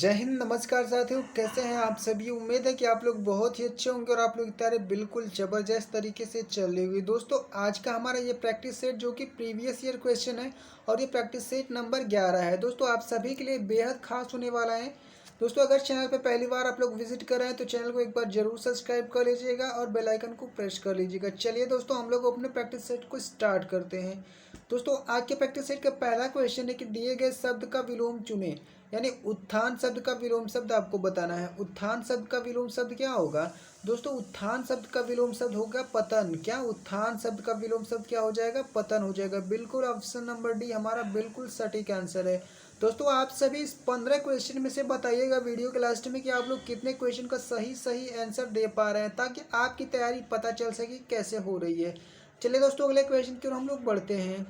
जय हिंद। नमस्कार साथियों, कैसे हैं आप सभी। उम्मीद है कि आप लोग बहुत ही अच्छे होंगे और आप लोग की तैयारी बिल्कुल ज़बरदस्त तरीके से चल रही होगी। दोस्तों, आज का हमारा ये प्रैक्टिस सेट जो कि प्रीवियस ईयर क्वेश्चन है और ये प्रैक्टिस सेट नंबर 11 है। दोस्तों, आप सभी के लिए बेहद खास होने वाला है। दोस्तों, अगर चैनल पर पहली बार आप लोग विजिट कर रहे हैं तो चैनल को एक बार जरूर सब्सक्राइब कर लीजिएगा और बेल आइकन को प्रेस कर लीजिएगा। चलिए दोस्तों, हम लोग अपने प्रैक्टिस सेट को स्टार्ट करते हैं। दोस्तों, आज के प्रैक्टिस सेट का पहला क्वेश्चन है कि दिए गए शब्द का विलोम चुनें। यानी उत्थान शब्द का विलोम शब्द आपको बताना है। उत्थान शब्द का विलोम शब्द क्या होगा। दोस्तों, उत्थान शब्द का विलोम शब्द होगा पतन। क्या उत्थान शब्द का विलोम शब्द क्या हो जाएगा, पतन हो जाएगा। बिल्कुल ऑप्शन नंबर डी हमारा बिल्कुल सटीक आंसर है। दोस्तों, आप सभी इस 15 क्वेश्चन में से बताइएगा वीडियो के लास्ट में कि आप लोग कितने क्वेश्चन का सही सही आंसर दे पा रहे हैं, ताकि आपकी तैयारी पता चल सके कैसे हो रही है। चलिए दोस्तों, अगले क्वेश्चन की ओर हम लोग बढ़ते हैं।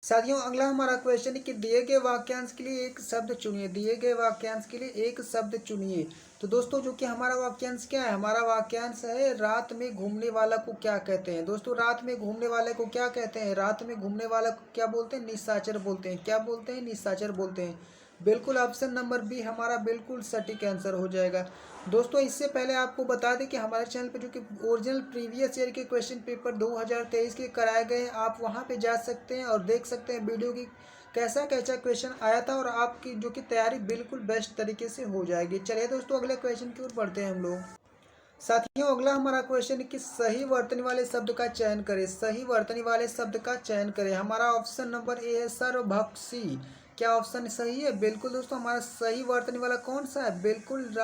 साथियों, अगला हमारा क्वेश्चन है कि दिए गए वाक्यांश के लिए एक शब्द चुनिए। दिए गए वाक्यांश के लिए एक शब्द चुनिए। तो दोस्तों, जो कि हमारा वाक्यांश क्या है, हमारा वाक्यांश है रात में घूमने वाला को क्या कहते हैं। दोस्तों, रात में घूमने वाले को क्या कहते हैं, रात में घूमने वाला को क्या बोलते हैं, निशाचर बोलते हैं। क्या बोलते हैं, निशाचर बोलते हैं। बिल्कुल ऑप्शन नंबर बी हमारा बिल्कुल सटीक आंसर हो जाएगा। दोस्तों, इससे पहले आपको बता दें कि हमारे चैनल पर जो कि ओरिजिनल प्रीवियस ईयर के क्वेश्चन पेपर 2023 के कराए गए हैं, आप वहां पे जा सकते हैं और देख सकते हैं वीडियो की कैसा कैसा क्वेश्चन आया था और आपकी जो कि तैयारी बिल्कुल बेस्ट तरीके से हो जाएगी। चलिए दोस्तों, अगले क्वेश्चन की ओर बढ़ते हैं हम लोग। साथियों, अगला हमारा क्वेश्चन है कि सही वर्तनी वाले शब्द का चयन करें। सही वर्तनी वाले शब्द का चयन करें। हमारा ऑप्शन नंबर ए है सर्वभक्षी। क्या ऑप्शन सही है। बिल्कुल दोस्तों, हमारा सही वर्तनी वाला कौन सा है, बिल्कुल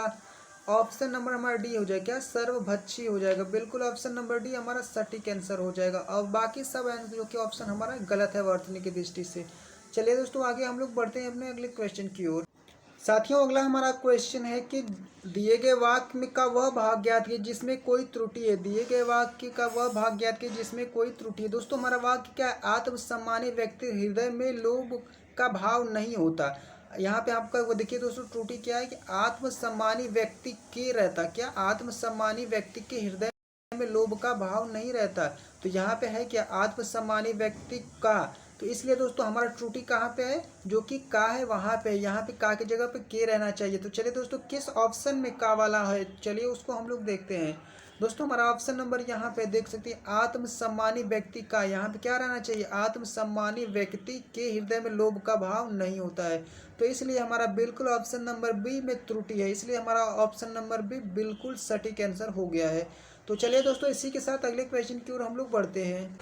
ऑप्शन नंबर हमारा डी हो जाएगा। क्या सर्वभक्षी हो जाएगा। बिल्कुल ऑप्शन नंबर डी हमारा सटीक आंसर हो जाएगा और बाकी सब आंसर जो कि ऑप्शन हमारा गलत है वर्तनी की दृष्टि से। चलिए दोस्तों, आगे हम लोग बढ़ते हैं अपने अगले क्वेश्चन की ओर। साथियों, अगला हमारा क्वेश्चन है कि दिए गए वाक्य में का वह भाग ज्ञात कीजिए जिसमें कोई त्रुटि है। दिए गए वाक्य का वह भाग ज्ञात कीजिए जिसमें कोई त्रुटि है। दोस्तों, हमारा वाक्य क्या है, आत्मसम्मानी व्यक्ति हृदय में लोभ का भाव नहीं होता। यहाँ पे आपका वो देखिए दोस्तों, त्रुटि क्या है कि आत्मसम्मानी व्यक्ति के रहता। क्या आत्मसम्मानी व्यक्ति के हृदय में लोभ का भाव नहीं रहता। तो यहाँ पे है क्या, आत्मसम्मानी व्यक्ति का। तो इसलिए दोस्तों, हमारा त्रुटि कहाँ पे है, जो कि का है वहाँ पे। यहाँ पे का की जगह पे के रहना चाहिए। तो चलिए दोस्तों, किस ऑप्शन में का वाला है, चलिए उसको हम लोग देखते हैं। दोस्तों, हमारा ऑप्शन नंबर यहाँ पे देख सकते हैं, आत्मसम्मानी व्यक्ति का। यहाँ पे क्या रहना चाहिए, आत्मसम्मानी व्यक्ति के हृदय में लोभ का भाव नहीं होता है। तो इसलिए हमारा बिल्कुल ऑप्शन नंबर बी में त्रुटि है। इसलिए हमारा ऑप्शन नंबर बी बिल्कुल सटीक आंसर हो गया है। तो चलिए दोस्तों, इसी के साथ अगले क्वेश्चन की ओर हम लोग बढ़ते हैं।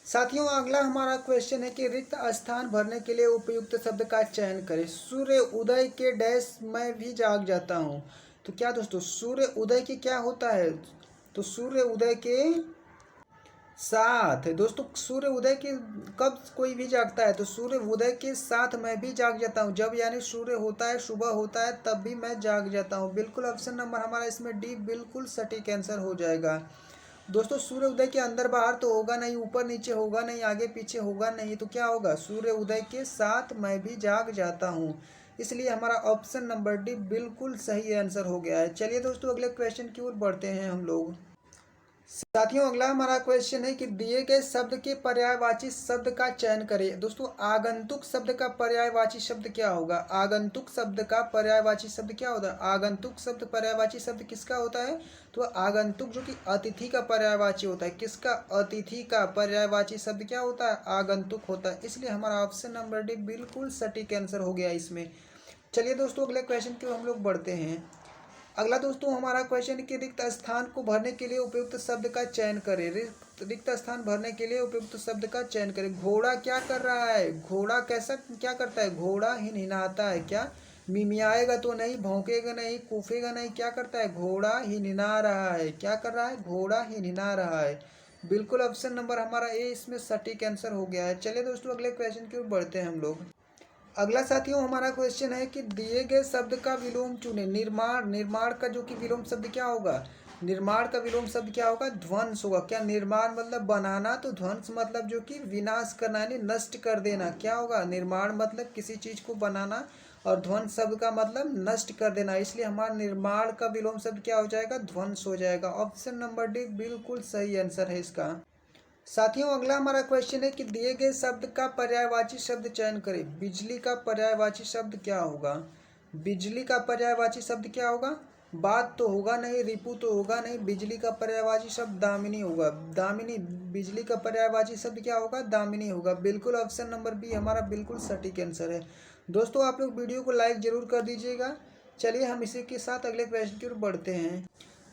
साथियों, अगला हमारा क्वेश्चन है कि रिक्त स्थान भरने के लिए उपयुक्त शब्द का चयन करें। सूर्य उदय के डैश मैं भी जाग जाता हूँ। तो क्या दोस्तों, सूर्य उदय के क्या होता है, तो सूर्य उदय के साथ। दोस्तों, सूर्य उदय के कब कोई भी जागता है, तो सूर्य उदय के साथ मैं भी जाग जाता हूँ। जब यानी सूर्य होता है, सुबह होता है, तब भी मैं जाग जाता हूँ। बिल्कुल ऑप्शन नंबर हमारा इसमें डी बिल्कुल सटीक आंसर हो जाएगा। दोस्तों, सूर्य उदय के अंदर बाहर तो होगा नहीं, ऊपर नीचे होगा नहीं, आगे पीछे होगा नहीं, तो क्या होगा, सूर्य उदय के साथ मैं भी जाग जाता हूँ। इसलिए हमारा ऑप्शन नंबर डी बिल्कुल सही आंसर हो गया है। चलिए दोस्तों, अगले क्वेश्चन की ओर बढ़ते हैं हम लोग। साथियों, अगला हमारा क्वेश्चन है कि दिए गए शब्द के पर्यायवाची शब्द का चयन करें। दोस्तों, आगंतुक शब्द का पर्यायवाची शब्द क्या होगा। आगंतुक शब्द का पर्यायवाची शब्द क्या होता है। आगंतुक शब्द पर्यायवाची शब्द किसका होता है, तो आगंतुक जो कि अतिथि का पर्यायवाची होता है। किसका, अतिथि का पर्यायवाची शब्द क्या होता है, आगंतुक होता है। इसलिए हमारा ऑप्शन नंबर डी बिल्कुल सटीक आंसर हो गया इसमें। चलिए दोस्तों, अगले क्वेश्चन की ओर हम लोग बढ़ते हैं। अगला दोस्तों हमारा क्वेश्चन है कि रिक्त स्थान को भरने के लिए उपयुक्त शब्द का चयन करें। रिक्त स्थान भरने के लिए उपयुक्त शब्द का चयन करें। घोड़ा क्या कर रहा है, घोड़ा कैसा क्या करता है, घोड़ा हिनहिनाता है। क्या, मिमियाएगा तो नहीं, भौंकेगा नहीं, कूफेगा नहीं, क्या करता है, घोड़ा हिनहिना रहा है। क्या कर रहा है, घोड़ा हिनहिना रहा है। बिल्कुल ऑप्शन नंबर हमारा ए इसमें सटीक आंसर हो गया है। चलिए दोस्तों, अगले क्वेश्चन की ओर बढ़ते हैं हम लोग। अगला साथियों हमारा क्वेश्चन है कि दिए गए शब्द का विलोम चुने। निर्माण, निर्माण का जो कि विलोम शब्द क्या होगा, निर्माण का विलोम शब्द क्या होगा, ध्वंस होगा। क्या, निर्माण मतलब बनाना, तो ध्वंस मतलब जो कि विनाश करना यानी नष्ट कर देना। क्या होगा, निर्माण मतलब किसी चीज को बनाना और ध्वंस शब्द का मतलब नष्ट कर देना। इसलिए हमारा निर्माण का विलोम शब्द क्या हो जाएगा, ध्वंस हो जाएगा। ऑप्शन नंबर डी बिल्कुल सही आंसर है इसका। साथियों, अगला हमारा क्वेश्चन है कि दिए गए शब्द का पर्यायवाची शब्द चयन करें। बिजली का पर्यायवाची शब्द क्या होगा। बिजली का पर्यायवाची शब्द क्या होगा? बात तो होगा नहीं, रिपु तो होगा नहीं, बिजली का पर्यायवाची शब्द दामिनी होगा। दामिनी, बिजली का पर्यायवाची शब्द क्या होगा? दामिनी होगा। बिल्कुल ऑप्शन नंबर बी हमारा बिल्कुल सटीक आंसर है। दोस्तों आप लोग वीडियो को लाइक जरूर कर दीजिएगा। चलिए हम इसी के साथ अगले क्वेश्चन की ओर बढ़ते हैं।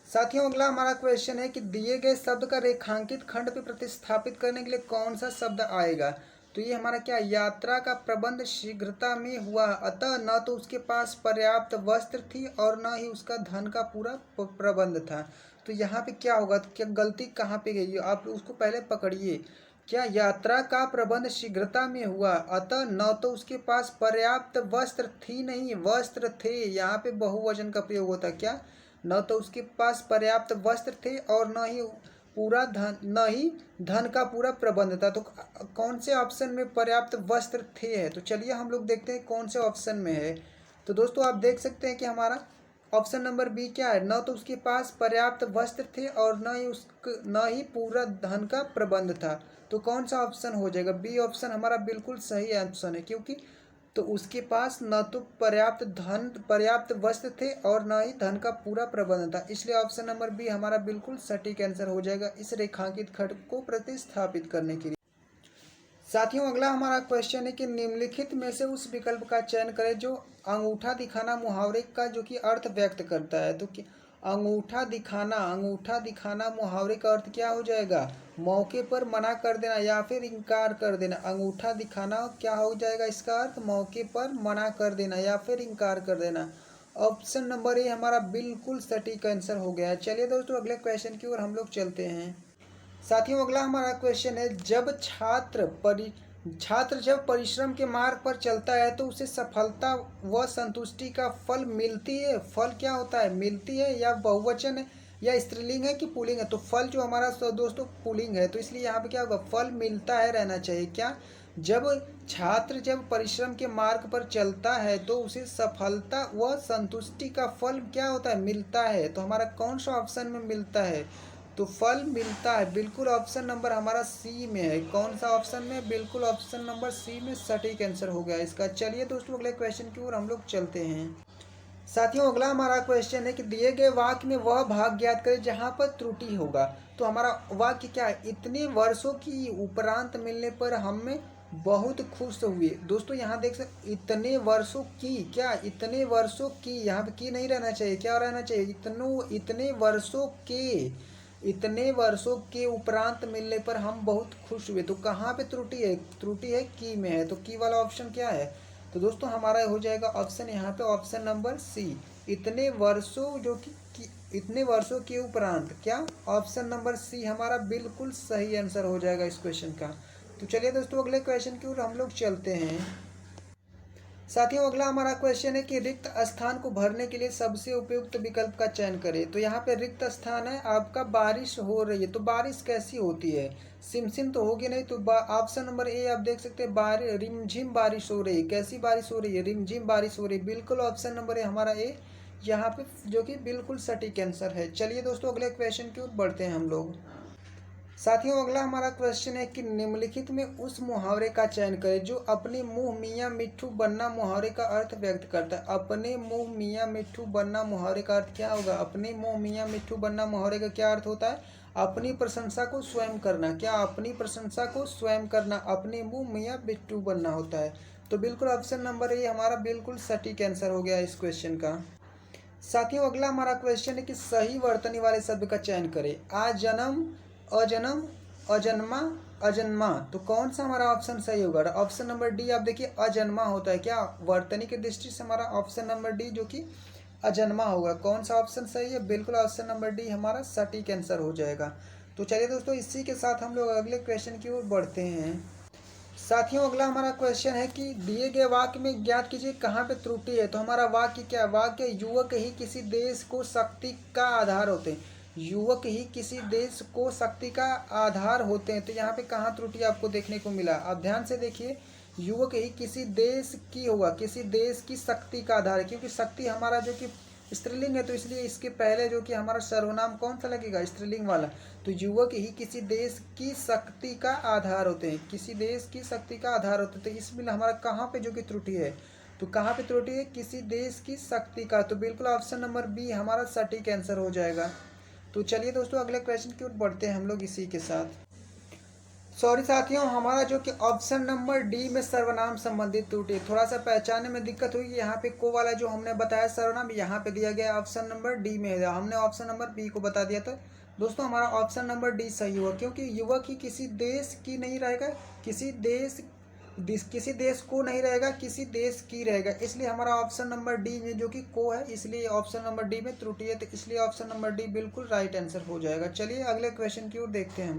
साथियों अगला हमारा क्वेश्चन है कि दिए गए शब्द का रेखांकित खंड पे प्रतिस्थापित करने के लिए कौन सा शब्द आएगा? तो ये हमारा क्या, यात्रा का प्रबंध शीघ्रता में हुआ, अतः न तो उसके पास पर्याप्त वस्त्र थी और न ही उसका धन का पूरा प्रबंध था। तो यहाँ पे क्या होगा, तो क्या गलती कहाँ पे गई, आप उसको पहले पकड़िए। क्या यात्रा का प्रबंध शीघ्रता में हुआ, अतः न तो उसके पास पर्याप्त वस्त्र थी, नहीं वस्त्र थे, यहाँ पे बहुवचन का प्रयोग होता। क्या, न तो उसके पास पर्याप्त वस्त्र थे और न ही पूरा धन, न ही धन का पूरा प्रबंध था। तो कौन से ऑप्शन में पर्याप्त वस्त्र थे है? तो चलिए हम लोग देखते हैं कौन से ऑप्शन में है। तो दोस्तों आप देख सकते हैं कि हमारा ऑप्शन नंबर बी क्या है, न तो उसके पास पर्याप्त वस्त्र थे और न ही पूरा धन का प्रबंध था। तो कौन सा ऑप्शन हो जाएगा? बी ऑप्शन हमारा बिल्कुल सही ऑप्शन है, क्योंकि तो उसके पास न तो पर्याप्त वस्त्र थे और न ही धन का पूरा प्रबंध था, इसलिए ऑप्शन नंबर बी हमारा बिल्कुल सटीक आंसर हो जाएगा इस रेखांकित खंड को प्रतिस्थापित करने के लिए। साथियों अगला हमारा क्वेश्चन है कि निम्नलिखित में से उस विकल्प का चयन करें जो अंगूठा दिखाना मुहावरे का जो कि अर्थ व्यक्त करता है। तो अंगूठा दिखाना मुहावरे का अर्थ क्या हो जाएगा? मौके पर मना कर देना या फिर इनकार कर देना। अंगूठा दिखाना क्या हो जाएगा इसका अर्थ? मौके पर मना कर देना या फिर इनकार कर देना। ऑप्शन नंबर ए हमारा बिल्कुल सटीक आंसर हो गया है। चलिए दोस्तों अगले क्वेश्चन की ओर हम लोग चलते हैं। साथियों अगला हमारा क्वेश्चन है, छात्र जब परिश्रम के मार्ग पर चलता है तो उसे सफलता व संतुष्टि का फल मिलती है। फल क्या होता है? मिलती है, या बहुवचन है, या स्त्रीलिंग है कि पुल्लिंग है? तो फल जो हमारा दोस्तों पुल्लिंग है, तो इसलिए यहाँ पे क्या होगा? फल मिलता है रहना चाहिए। क्या, जब परिश्रम के मार्ग पर चलता है तो उसे सफलता व संतुष्टि का फल क्या होता है? मिलता है। तो हमारा कौन सा ऑप्शन में मिलता है? तो फल मिलता है, बिल्कुल ऑप्शन नंबर हमारा सी में है। कौन सा ऑप्शन में? बिल्कुल ऑप्शन नंबर सी में सटीक आंसर हो गया इसका। चलिए दोस्तों अगले क्वेश्चन की ओर हम लोग चलते हैं। साथियों अगला हमारा क्वेश्चन है कि दिए गए वाक्य में वह भाग ज्ञात करें जहां पर त्रुटि होगा। तो हमारा वाक्य क्या है? इतने वर्षों की उपरांत मिलने पर हमें बहुत खुश हुए। दोस्तों यहाँ देख सकते, इतने वर्षों की, क्या इतने वर्षों की, यहाँ पे की नहीं रहना चाहिए, क्या रहना चाहिए? इतने वर्षों के उपरांत मिलने पर हम बहुत खुश हुए। तो कहाँ पे त्रुटि है? त्रुटि है की में है। तो की वाला ऑप्शन क्या है? तो दोस्तों हमारा हो जाएगा ऑप्शन यहाँ पे ऑप्शन नंबर सी, इतने वर्षों इतने वर्षों के उपरांत। क्या, ऑप्शन नंबर सी हमारा बिल्कुल सही आंसर हो जाएगा इस क्वेश्चन का। तो चलिए दोस्तों अगले क्वेश्चन की ओर हम लोग चलते हैं। साथियों अगला हमारा क्वेश्चन है कि रिक्त स्थान को भरने के लिए सबसे उपयुक्त विकल्प का चयन करें। तो यहाँ पे रिक्त स्थान है आपका, बारिश हो रही है। तो बारिश कैसी होती है? सिमसिम तो होगी नहीं। तो ऑप्शन नंबर ए आप देख सकते हैं, रिमझिम बारिश हो रही है। कैसी बारिश हो रही है? रिमझिम बारिश हो रही है। बिल्कुल ऑप्शन नंबर ए हमारा ए यहाँ पे जो कि बिल्कुल सटीक आंसर है। चलिए दोस्तों अगले क्वेश्चन की ओर बढ़ते हैं हम लोग। साथियों अगला हमारा क्वेश्चन है कि निम्नलिखित में उस मुहावरे का चयन करें जो अपने मुंह मियाँ मिट्ठू बनना मुहावरे का अर्थ व्यक्त करता है। अपने मुंह मियाँ मिट्ठू बनना मुहावरे का अर्थ क्या होगा? अपने मुंह मियाँ मिट्ठू बनना मुहावरे का क्या अर्थ होता है? अपनी प्रशंसा को स्वयं करना। क्या, अपनी प्रशंसा को स्वयं करना, अपने मुंह मियाँ मिट्ठू बनना होता है। तो बिल्कुल ऑप्शन नंबर ए हमारा बिल्कुल सटीक आंसर हो गया इस क्वेश्चन का। साथियों अगला हमारा क्वेश्चन है कि सही वर्तनी वाले शब्द का चयन करें। जन्म, अजन्म, अजन्मा, अजन्मा। तो कौन सा हमारा ऑप्शन सही होगा? ऑप्शन नंबर डी आप देखिए, अजन्मा होता है। क्या, वर्तनी की दृष्टि से हमारा ऑप्शन नंबर डी जो कि अजन्मा होगा। कौन सा ऑप्शन सही है? बिल्कुल ऑप्शन नंबर डी हमारा सटीक आंसर हो जाएगा। तो चलिए दोस्तों इसी के साथ हम लोग अगले क्वेश्चन की ओर बढ़ते हैं। साथियों अगला हमारा क्वेश्चन है कि दिए गए वाक्य में ज्ञात कीजिए कहाँ पे त्रुटि है। तो हमारा वाक्य क्या है? वाक्य, युवक ही किसी देश को शक्ति का आधार होते हैं। युवक ही किसी देश को शक्ति का आधार होते हैं। तो यहाँ पे कहाँ त्रुटि आपको देखने को मिला? आप ध्यान से देखिए, युवक ही किसी देश की होगा, किसी देश की शक्ति का आधार है, क्योंकि शक्ति हमारा जो कि स्त्रीलिंग है, तो इसलिए इसके पहले जो कि हमारा सर्वनाम कौन सा लगेगा? स्त्रीलिंग वाला। तो युवक ही किसी देश की शक्ति का आधार होते हैं, किसी देश की शक्ति का आधार होते हैं। तो इसमें हमारा कहाँ पे जो कि त्रुटि है? तो कहाँ पे त्रुटि है? किसी देश की शक्ति का। तो बिल्कुल ऑप्शन नंबर बी हमारा सटीक आंसर हो जाएगा। तो चलिए दोस्तों अगले क्वेश्चन की ओर बढ़ते हैं हम लोग इसी के साथ। सॉरी साथियों, हमारा जो कि ऑप्शन नंबर डी में सर्वनाम संबंधित त्रुटि, थोड़ा सा पहचानने में दिक्कत हुई। यहाँ पे को वाला जो हमने बताया सर्वनाम यहाँ पे दिया गया ऑप्शन नंबर डी में है, हमने ऑप्शन नंबर बी को बता दिया था। दोस्तों हमारा ऑप्शन नंबर डी सही हुआ, क्योंकि युवक ही किसी देश की नहीं रहेगा, किसी देश को नहीं रहेगा, किसी देश की रहेगा, इसलिए हमारा ऑप्शन नंबर डी में जो कि को है, इसलिए ऑप्शन नंबर डी में त्रुटि है, तो इसलिए ऑप्शन नंबर डी बिल्कुल राइट आंसर हो जाएगा। चलिए अगले क्वेश्चन की ओर देखते हैं।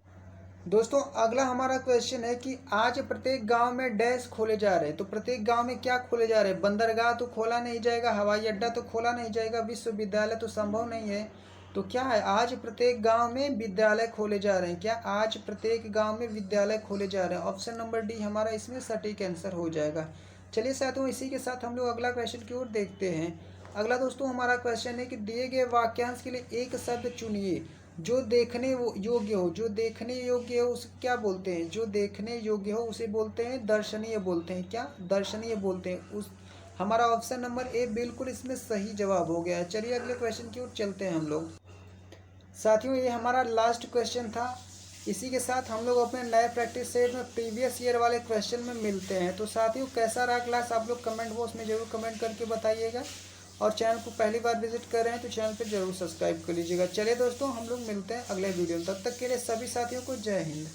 दोस्तों अगला हमारा क्वेश्चन है कि आज प्रत्येक गांव में डैश खोले जा रहे हैं। तो प्रत्येक गांव में क्या खोले जा रहे हैं? बंदरगाह तो खोला नहीं जाएगा, हवाई अड्डा तो खोला नहीं जाएगा, विश्वविद्यालय तो संभव नहीं है। तो क्या है? आज प्रत्येक गांव में विद्यालय खोले जा रहे हैं। क्या? आज प्रत्येक गांव में विद्यालय खोले जा रहे हैं। ऑप्शन नंबर डी हमारा इसमें सटीक आंसर हो जाएगा। चलिए साथियों इसी के साथ हम लोग अगला क्वेश्चन की ओर देखते हैं। अगला दोस्तों हमारा क्वेश्चन है कि दिए गए वाक्यांश के लिए एक शब्द चुनिए जो देखने योग्य हो। जो देखने योग्य हो उसे क्या बोलते हैं? जो देखने योग्य हो उसे बोलते हैं दर्शनीय बोलते हैं। क्या? दर्शनीय बोलते हैं। उस हमारा ऑप्शन नंबर ए बिल्कुल इसमें सही जवाब हो गया है। चलिए अगले क्वेश्चन की ओर चलते हैं हम लोग। साथियों ये हमारा लास्ट क्वेश्चन था। इसी के साथ हम लोग अपने नए प्रैक्टिस सेट में प्रीवियस ईयर वाले क्वेश्चन में मिलते हैं। तो साथियों कैसा रहा क्लास आप लोग कमेंट बॉक्स में जरूर कमेंट करके बताइएगा, और चैनल को पहली बार विजिट कर रहे हैं तो चैनल पर जरूर सब्सक्राइब कर लीजिएगा। चलिए दोस्तों हम लोग मिलते हैं अगले वीडियो में, तब तक के लिए सभी साथियों को जय हिंद।